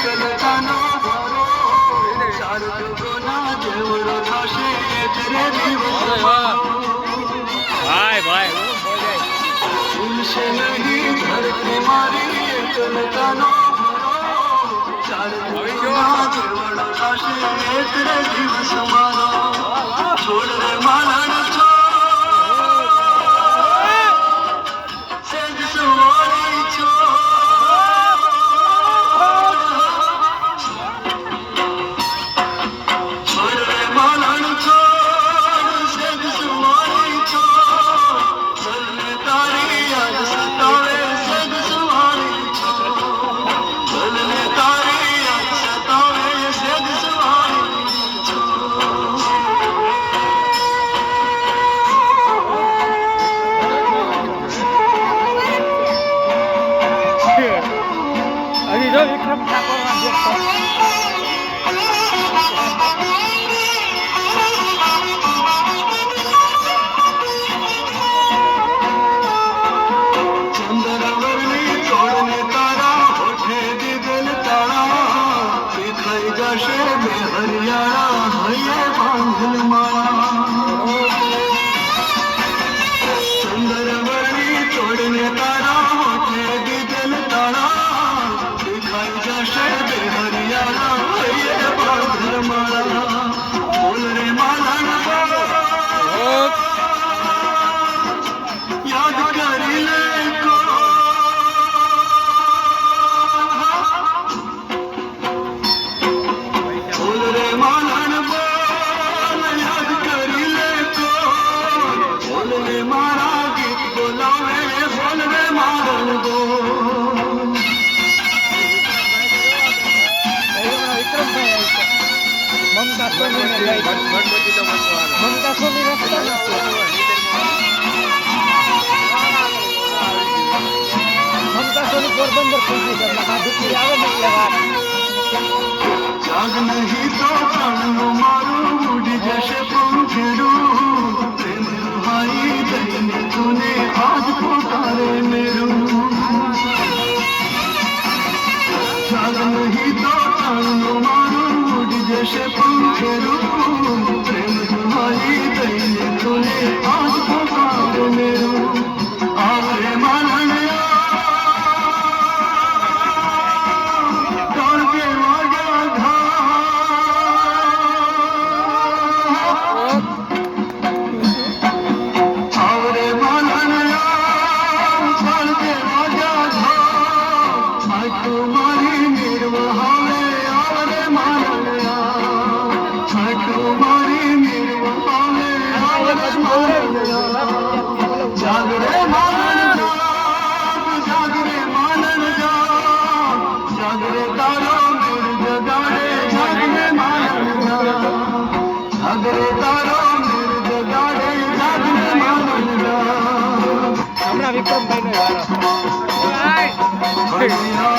એકલતાનો ભરો ચાર જગોના જેવડો થશે તેરે દિવસ ભાઈ ભાઈ ભૂલશે નહીં ધરતી મારી એકલતાનો ભરો ચાર જગોના જેવડો થશે તેરે દિવસ મારો છોડ રે માલણ વિક્રમ ચંદ્રવરની તોડને તારા હોઠે દીધેલ તાળા દેખાઈ જશે બે હરિયાળા હૈયે બાંધેલ માળા ચંદ્રવરની તોડને તારા હોઠે દીધેલ તાળા દેખાઈ જશે બે હરિયાળા હૈયે બાંધેલ માળા બોલ રે માલણ યાદ કરી લે બોલ રે માલણ બોલ યાદ કરી લે બોલ રે મારા ગીત બોલાવે બોલ રે માલણ બોલ મમતા સોની મમતા સોની રસ્તા મમતા સોની પોરબંદર ખુલતી ઘરમાં દુખી આવે ને એટલે વાત જાગ નહીં તો પ્રાણનું મારું ઉડી જશે પંખેરું પ્રેમ રૂહાઈ દઈને તુને આજ પોકારે મેરું જાગ નહીં તો પ્રાણનું મારું ઉડી જશે પંખેરું પ્રેમ રૂહાઈ દઈને તુને આજ પોકારે મેરું આવરે માલણ જાગરે માલણ જાગરે માલણ જાગરે તારો મેર જગાડે જાગરે માલણ જાગરે તારો મેર જગાડે જાગરે માલણ હમણાં વિક્રમભાઈ નો વારો